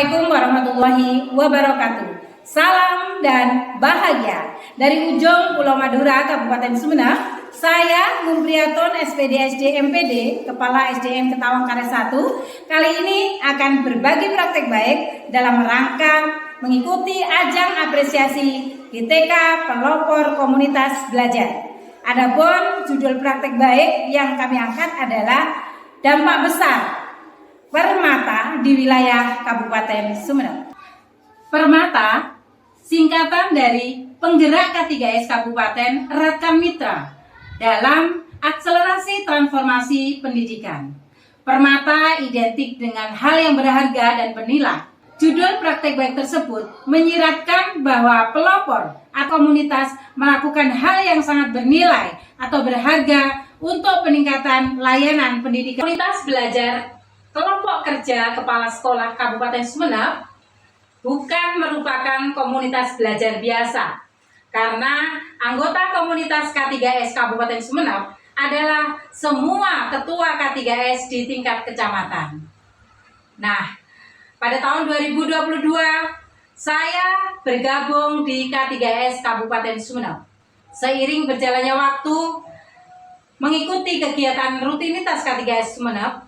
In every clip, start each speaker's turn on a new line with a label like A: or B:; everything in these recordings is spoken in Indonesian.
A: Assalamualaikum warahmatullahi wabarakatuh. Salam dan bahagia dari ujung Pulau Madura, Kabupaten Sumeneb. Saya Mumpriyaton SPD SD MPD, Kepala SDM Ketawang Karet 1. Kali ini akan berbagi praktek baik dalam rangka mengikuti ajang apresiasi GTK Pelopor Komunitas Belajar. Adapun judul praktek baik yang kami angkat adalah dampak besar Permata di wilayah Kabupaten Sumeneb. Permata singkatan dari Penggerak K3S Kabupaten Rekan Mitra dalam akselerasi transformasi pendidikan. Permata identik dengan hal yang berharga dan bernilai. Judul praktek baik tersebut menyiratkan bahwa pelopor atau komunitas melakukan hal yang sangat bernilai atau berharga untuk peningkatan layanan pendidikan. Komunitas belajar Kelompok Kerja Kepala Sekolah Kabupaten Sumeneb bukan merupakan komunitas belajar biasa, karena anggota komunitas K3S Kabupaten Sumeneb adalah semua ketua K3S di tingkat kecamatan. Nah, pada tahun 2022 saya bergabung di K3S Kabupaten Sumeneb. Seiring berjalannya waktu mengikuti kegiatan rutinitas K3S Sumeneb,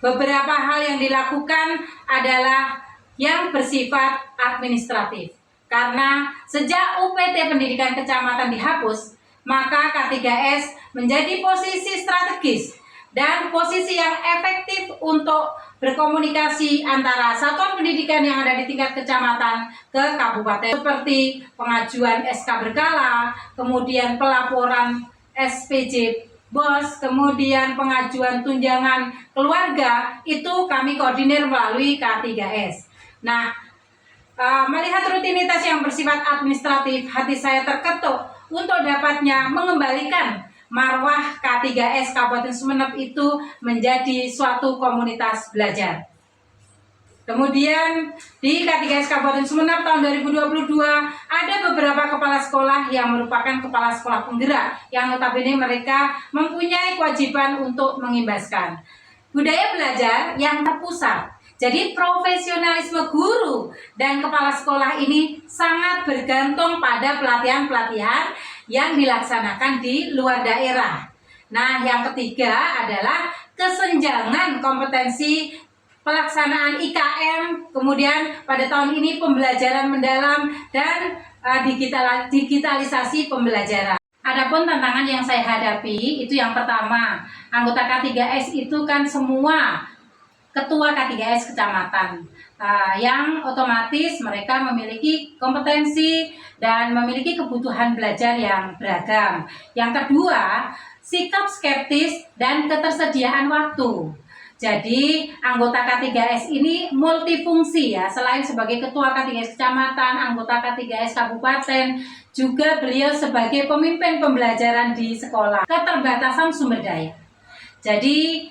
A: beberapa hal yang dilakukan adalah yang bersifat administratif. Karena sejak UPT Pendidikan Kecamatan dihapus, maka K3S menjadi posisi strategis dan posisi yang efektif untuk berkomunikasi antara satuan pendidikan yang ada di tingkat kecamatan ke kabupaten, seperti pengajuan SK berkala, kemudian pelaporan SPJ BOS, kemudian pengajuan tunjangan keluarga, itu kami koordinir melalui K3S. Nah, melihat rutinitas yang bersifat administratif, hati saya terketuk untuk dapatnya mengembalikan marwah K3S Kabupaten Sumeneb itu menjadi suatu komunitas belajar. Kemudian di K3S Kabupaten Sumeneb tahun 2022 ada beberapa kepala sekolah yang merupakan kepala sekolah penggerak yang notabene mereka mempunyai kewajiban untuk mengimbaskan budaya belajar yang terpusat. Jadi profesionalisme guru dan kepala sekolah ini sangat bergantung pada pelatihan-pelatihan yang dilaksanakan di luar daerah. Nah, yang ketiga adalah kesenjangan kompetensi pelaksanaan IKM, kemudian pada tahun ini pembelajaran mendalam dan digitalisasi pembelajaran. Adapun tantangan yang saya hadapi itu yang pertama, anggota K3S itu kan semua ketua K3S kecamatan, yang otomatis mereka memiliki kompetensi dan memiliki kebutuhan belajar yang beragam. Yang kedua, sikap skeptis dan ketersediaan waktu. Jadi anggota K3S ini multifungsi ya, selain sebagai ketua K3S kecamatan, anggota K3S kabupaten, juga beliau sebagai pemimpin pembelajaran di sekolah. Keterbatasan sumber daya. Jadi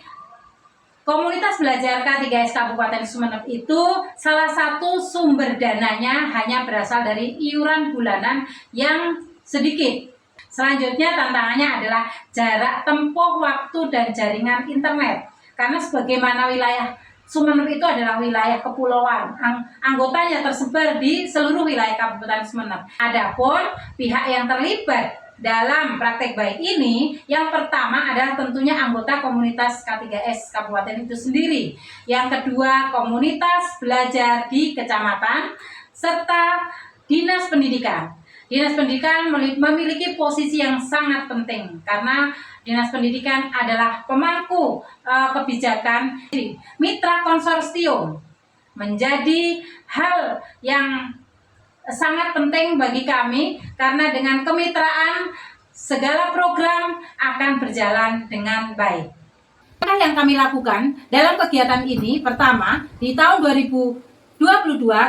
A: komunitas belajar K3S Kabupaten Sumeneb itu salah satu sumber dananya hanya berasal dari iuran bulanan yang sedikit. Selanjutnya tantangannya adalah jarak tempuh waktu dan jaringan internet. Karena sebagaimana wilayah Sumeneb itu adalah wilayah kepulauan, anggotanya tersebar di seluruh wilayah Kabupaten Sumeneb. Adapun pihak yang terlibat dalam praktek baik ini, yang pertama adalah tentunya anggota komunitas K3S Kabupaten itu sendiri. Yang kedua, komunitas belajar di kecamatan, serta dinas pendidikan. Dinas pendidikan memiliki posisi yang sangat penting karena dinas pendidikan adalah pemangku kebijakan. Mitra konsorsium menjadi hal yang sangat penting bagi kami karena dengan kemitraan segala program akan berjalan dengan baik. Apa yang kami lakukan dalam kegiatan ini? Pertama, di tahun 2022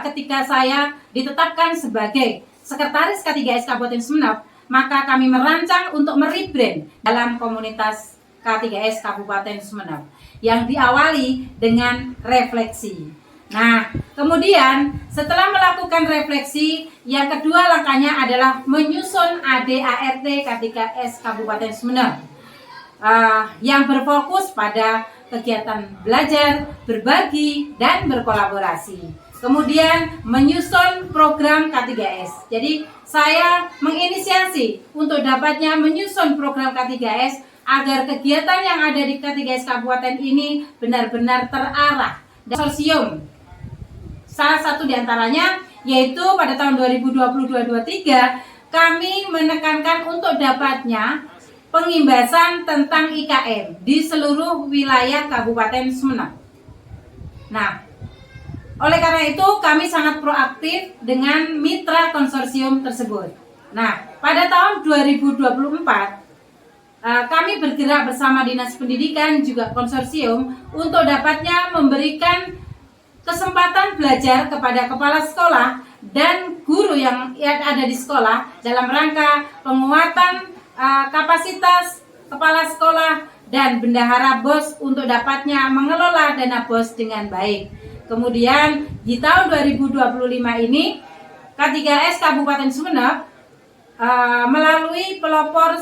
A: ketika saya ditetapkan sebagai Sekretaris K3S Kabupaten Sumeneb, maka kami merancang untuk merebrand dalam komunitas K3S Kabupaten Sumeneb yang diawali dengan refleksi. Nah, kemudian setelah melakukan refleksi, yang kedua langkahnya adalah menyusun ADART K3S Kabupaten Sumeneb yang berfokus pada kegiatan belajar, berbagi, dan berkolaborasi. Kemudian menyusun program K3S. Jadi saya menginisiasi untuk dapatnya menyusun program K3S agar kegiatan yang ada di K3S Kabupaten ini benar-benar terarah. Konsorsium salah satu diantaranya yaitu pada tahun 2022-2023 kami menekankan untuk dapatnya pengimbasan tentang IKM di seluruh wilayah Kabupaten Sumeneb. Nah, oleh karena itu kami sangat proaktif dengan mitra konsorsium tersebut. Nah, pada tahun 2024 kami bergerak bersama Dinas Pendidikan juga konsorsium untuk dapatnya memberikan kesempatan belajar kepada kepala sekolah dan guru yang ada di sekolah dalam rangka penguatan kapasitas kepala sekolah dan bendahara BOS untuk dapatnya mengelola dana BOS dengan baik. Kemudian di tahun 2025 ini K3S Kabupaten Sumeneb melalui pelopor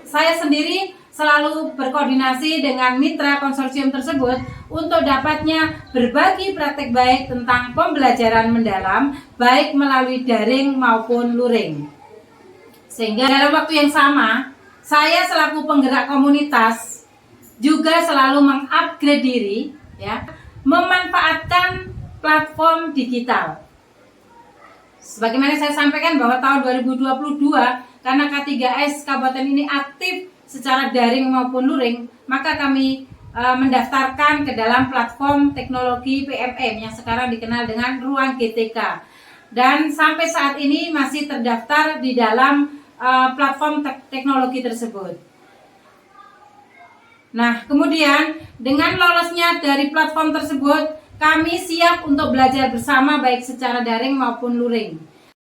A: saya sendiri selalu berkoordinasi dengan mitra konsorsium tersebut untuk dapatnya berbagi praktek baik tentang pembelajaran mendalam baik melalui daring maupun luring. Sehingga dalam waktu yang sama, saya selaku penggerak komunitas juga selalu mengupgrade diri, ya, memanfaatkan platform digital. Sebagaimana saya sampaikan bahwa tahun 2022 karena K3S Kabupaten ini aktif secara daring maupun luring, maka kami mendaftarkan ke dalam platform teknologi PMM yang sekarang dikenal dengan Ruang GTK. Dan sampai saat ini masih terdaftar di dalam platform teknologi tersebut. Nah, kemudian dengan lolosnya dari platform tersebut, kami siap untuk belajar bersama baik secara daring maupun luring.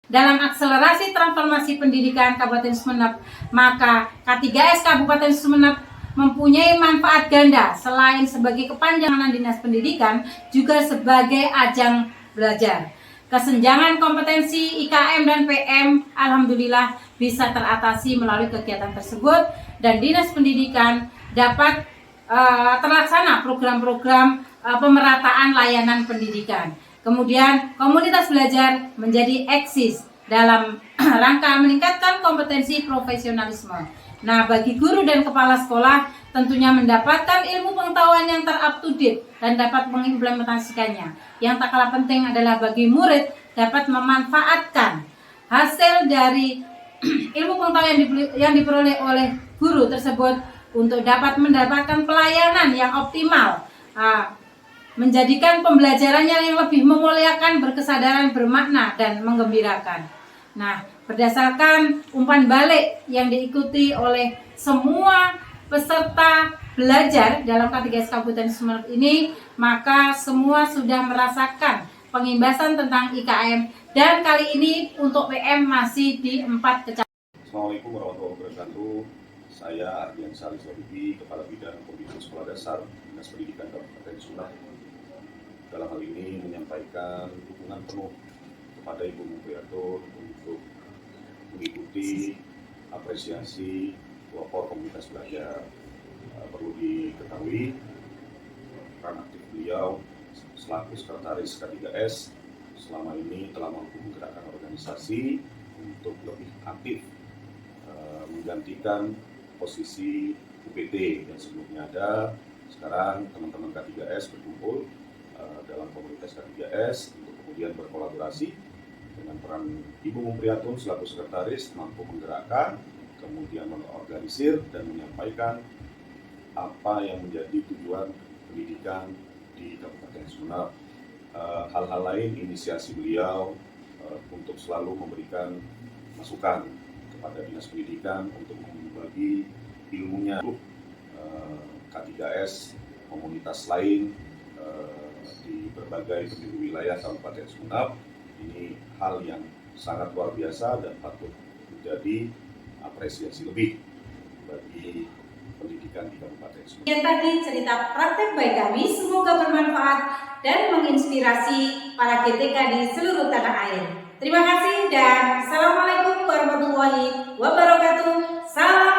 A: Dalam akselerasi transformasi pendidikan Kabupaten Sumeneb, maka K3S Kabupaten Sumeneb mempunyai manfaat ganda selain sebagai kepanjangan Dinas Pendidikan, juga sebagai ajang belajar. Kesenjangan kompetensi IKM dan PM alhamdulillah bisa teratasi melalui kegiatan tersebut dan Dinas Pendidikan dapat terlaksana program-program pemerataan layanan pendidikan. Kemudian komunitas belajar menjadi eksis dalam rangka meningkatkan kompetensi profesionalisme. Nah, bagi guru dan kepala sekolah tentunya mendapatkan ilmu pengetahuan yang ter-up to date dan dapat mengimplementasikannya. Yang tak kalah penting adalah bagi murid dapat memanfaatkan hasil dari ilmu pengetahuan yang diperoleh oleh guru tersebut untuk dapat mendapatkan pelayanan yang optimal, menjadikan pembelajarannya yang lebih memuliakan, berkesadaran, bermakna, dan menggembirakan. Nah, berdasarkan umpan balik yang diikuti oleh semua peserta belajar dalam K3S Kabupaten Sumeneb ini, maka semua sudah merasakan pengimbasan tentang IKM dan kali ini untuk PM masih di 4 kecamatan.
B: Assalamualaikum warahmatullahi wabarakatuh. Saya Ardian Sari Sobibi, Kepala Bidang Pembinaan Sekolah Dasar Dinas Pendidikan Kabupaten Sumeneb. Dalam hal ini menyampaikan dukungan penuh kepada Ibu Mupriatur untuk mengikuti apresiasi pelopor komunitas belajar. Perlu diketahui peran aktif beliau selaku sekretaris K3S selama ini telah mampu menggerakkan organisasi untuk lebih aktif menggantikan posisi UPT yang sebelumnya ada. Sekarang teman-teman K3S berkumpul dalam komunitas K3S untuk kemudian berkolaborasi dengan peran Ibu Mupriatun selaku sekretaris mampu menggerakkan, kemudian mengorganisir dan menyampaikan apa yang menjadi tujuan pendidikan di Kabupaten Sumeneb. Hal-hal lain inisiasi beliau untuk selalu memberikan masukan kepada Dinas Pendidikan untuk membagi ilmunya. K3S komunitas lain di berbagai penjuru wilayah Kabupaten Sumeneb, ini hal yang sangat luar biasa dan patut menjadi apresiasi lebih bagi pendidikan di Kabupaten Sumeneb.
A: Yang tadi cerita praktek baik kami, semoga bermanfaat dan menginspirasi para GTK di seluruh tanah air. Terima kasih dan Assalamualaikum warahmatullahi wabarakatuh. Salam